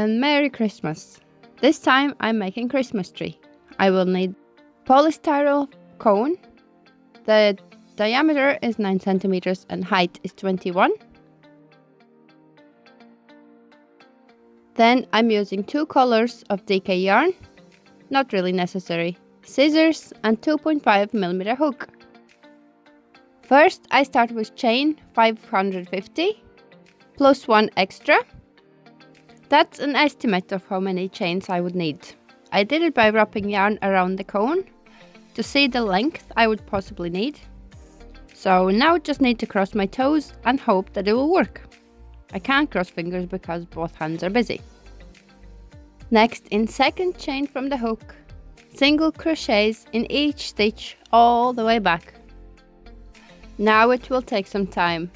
and Merry Christmas! This time I'm making Christmas tree. I will need polystyrene cone. The diameter is 9 centimeters and height is 21. Then I'm using 2 colors of DK yarn, not really necessary, scissors and 2.5mm hook. First I start with chain 550 plus 1 extra. That's an estimate of how many chains I would need. I did it by wrapping yarn around the cone to see the length I would possibly need. So now just need to cross my toes and hope that it will work. I can't cross fingers because both hands are busy. Next, in second chain from the hook, single crochets in each stitch all the way back. Now it will take some time.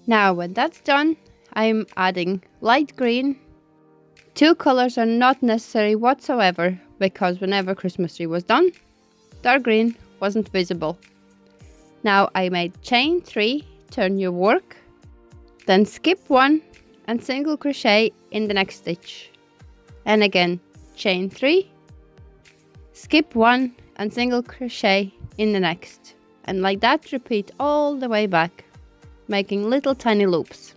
Now when that's done, I'm adding light green. 2 colors are not necessary whatsoever because whenever Christmas tree was done, dark green wasn't visible. Now I made chain 3, turn your work, then skip 1 and single crochet in the next stitch. And again, chain 3, skip 1 and single crochet in the next. And like that repeat all the way back, making little tiny loops.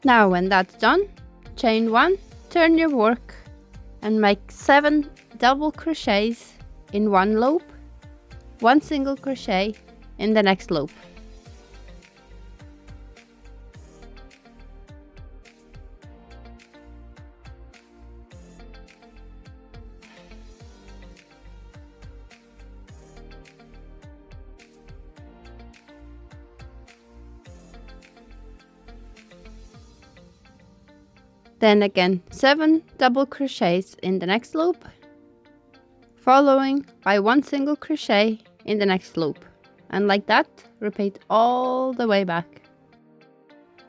Now when that's done, chain 1, turn your work and make 7 double crochets in one loop, 1 single crochet in the next loop. Then again 7 double crochets in the next loop, following by 1 single crochet in the next loop, and like that repeat all the way back.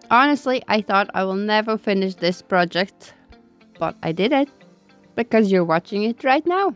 Honestly, I thought I will never finish this project, but I did it because you're watching it right now.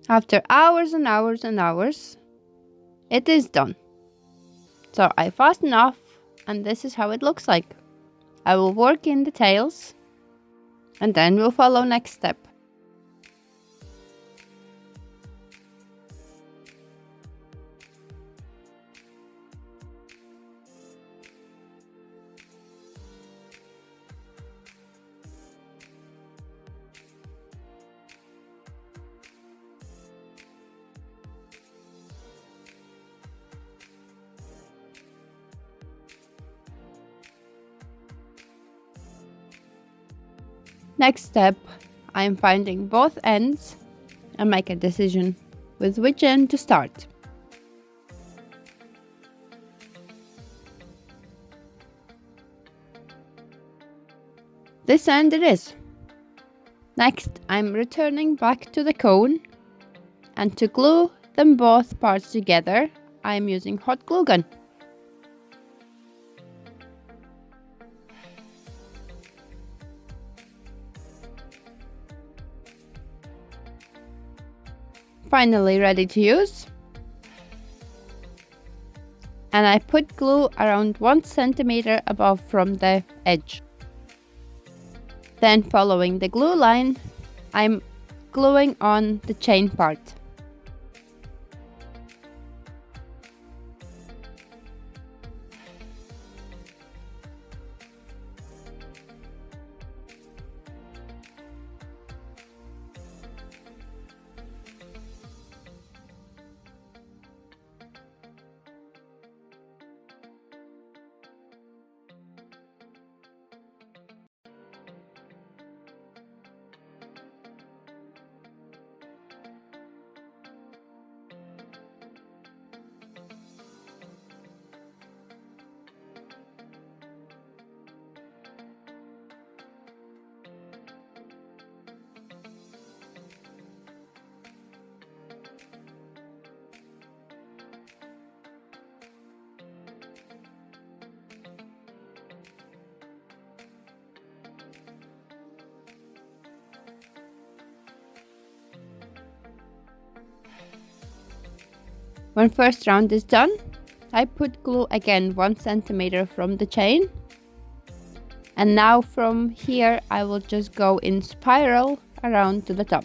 After hours and hours and hours, it is done. So I fasten off and this is how it looks like. I will work in the tails and then we'll follow next step. Next step, I am finding both ends and make a decision with which end to start. This end it is. Next, I'm returning back to the cone, and to glue them both parts together, I am using hot glue gun. Finally ready to use. And I put glue around 1 centimeter above from the edge. Then following the glue line, I'm gluing on the chain part. When first round is done, I put glue again 1 centimeter from the chain. And now from here I will just go in spiral around to the top.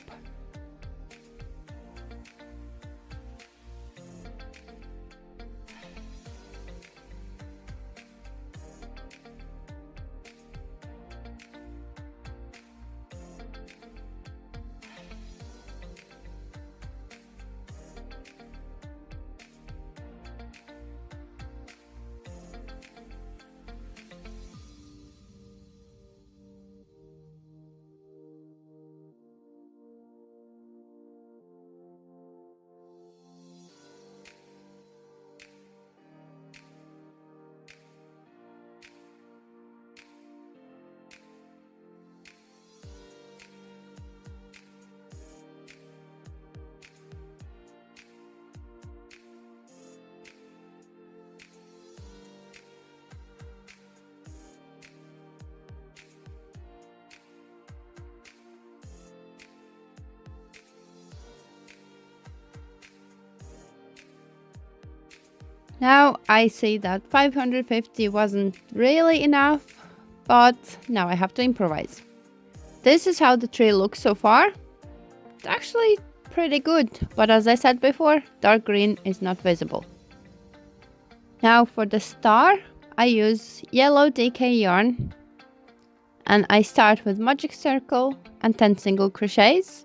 Now I see that 550 wasn't really enough, but now I have to improvise. This is how the tree looks so far. It's actually pretty good, but as I said before, dark green is not visible. Now for the star, I use yellow DK yarn, and I start with magic circle and 10 single crochets,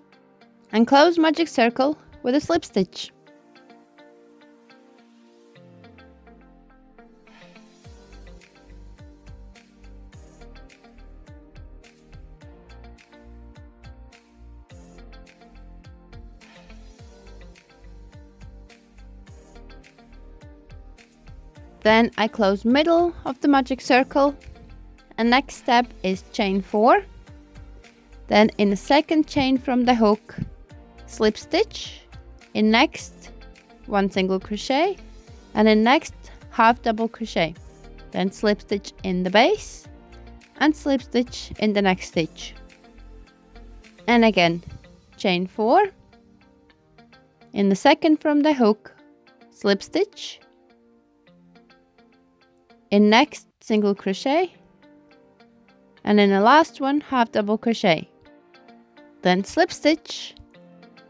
and close magic circle with a slip stitch. Then I close middle of the magic circle, and next step is chain 4. Then in the second chain from the hook, slip stitch, in next 1 single crochet, and in next half double crochet. Then slip stitch in the base and slip stitch in the next stitch. And again, chain 4, in the second from the hook, slip stitch, in next single crochet, and in the last one half double crochet. Then slip stitch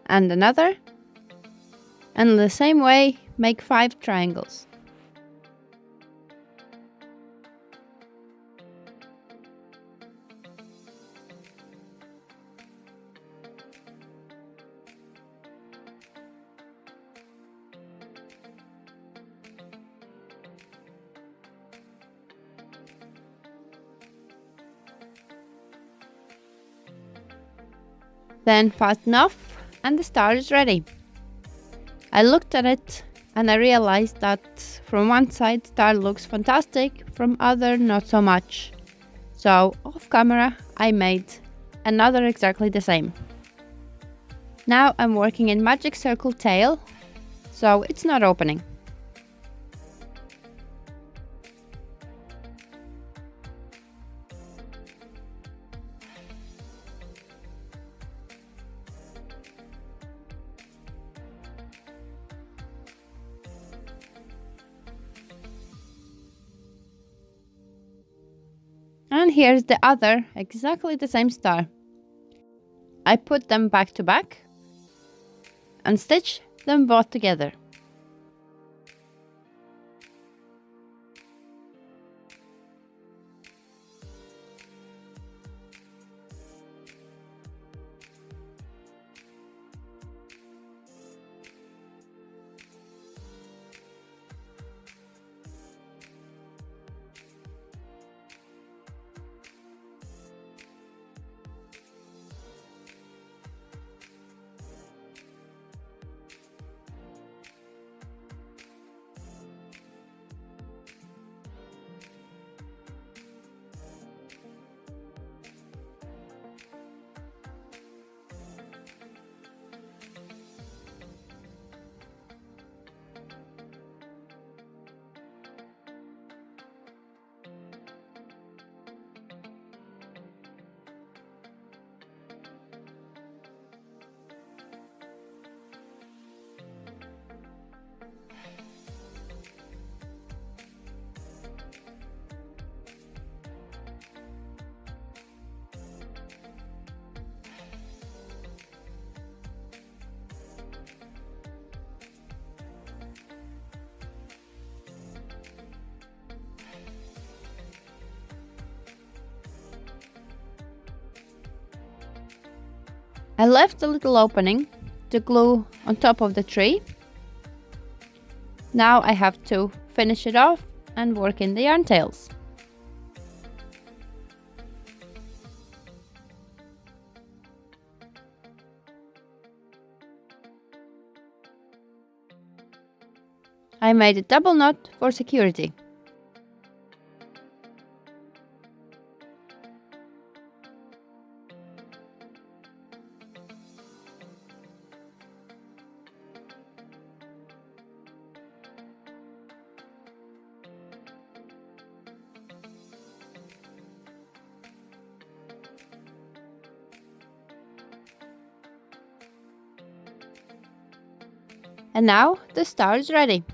and another, and in the same way make 5 triangles. Then fasten off and the star is ready. I looked at it and I realized that from one side star looks fantastic, from other not so much. So off camera I made another exactly the same. Now I'm working in magic circle tail, so it's not opening. And here's the other, exactly the same star. I put them back to back and stitch them both together. I left a little opening to glue on top of the tree. Now I have to finish it off and work in the yarn tails. I made a double knot for security. And now the star is ready.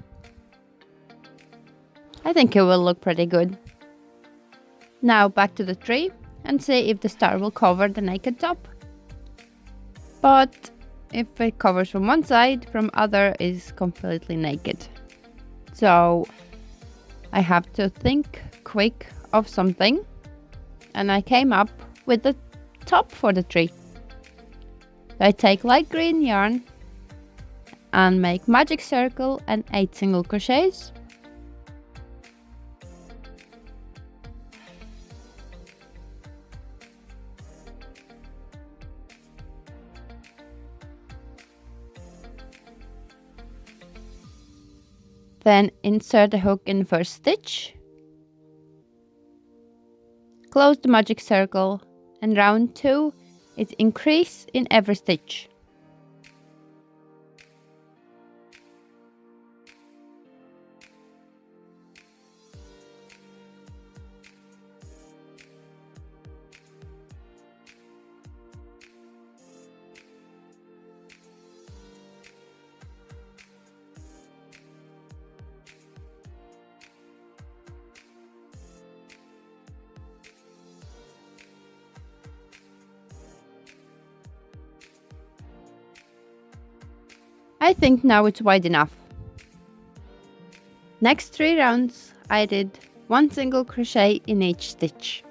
I think it will look pretty good. Now back to the tree and see if the star will cover the naked top. But if it covers from one side, from other is completely naked. So I have to think quick of something, and I came up with the top for the tree. I take light green yarn and make magic circle and 8 single crochets. Then insert the hook in first stitch, close the magic circle, and round 2 is increase in every stitch. I think now it's wide enough. Next 3 rounds I did 1 single crochet in each stitch.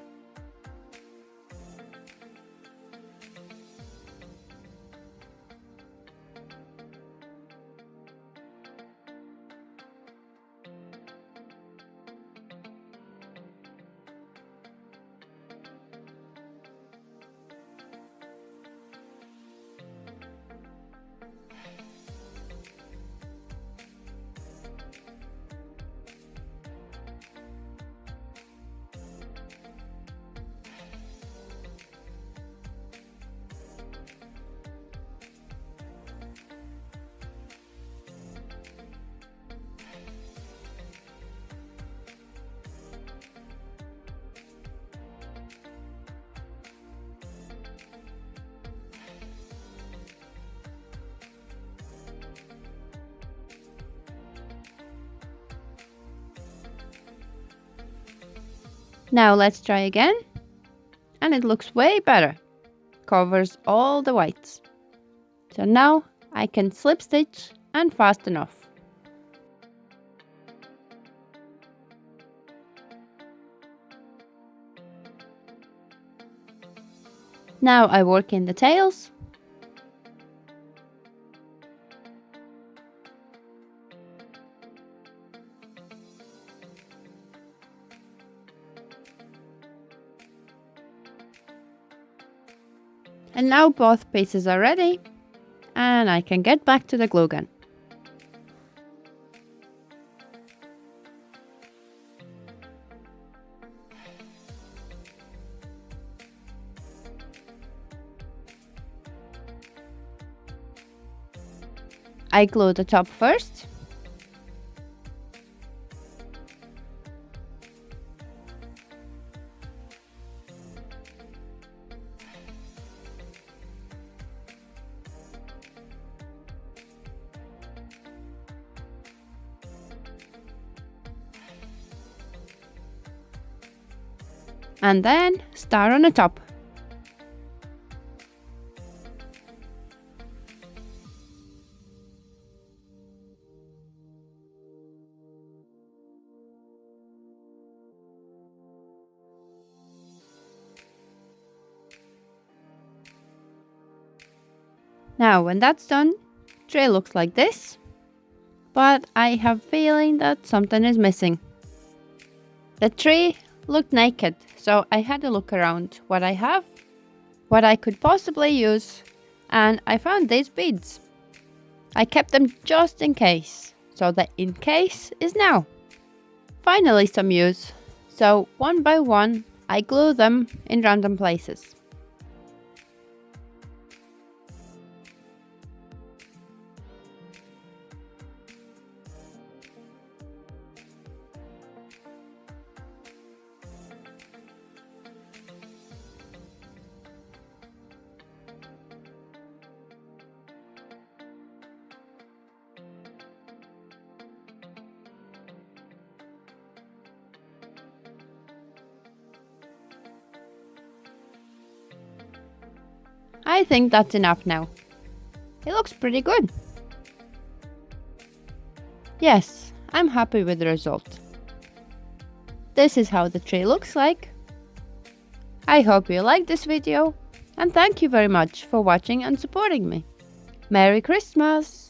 Now let's try again. And it looks way better. Covers all the whites. So now I can slip stitch and fasten off. Now I work in the tails. And now both pieces are ready, and I can get back to the glue gun. I glue the top first. And then star on the top. Now when that's done, tree looks like this, but I have a feeling that something is missing. The tree looked naked, so I had to look around what I have, what I could possibly use, and I found these beads. I kept them just in case, so the in case is now. Finally some use, so one by one I glue them in random places. I think that's enough now. It looks pretty good. Yes, I'm happy with the result. This is how the tree looks like. I hope you liked this video, and thank you very much for watching and supporting me. Merry Christmas!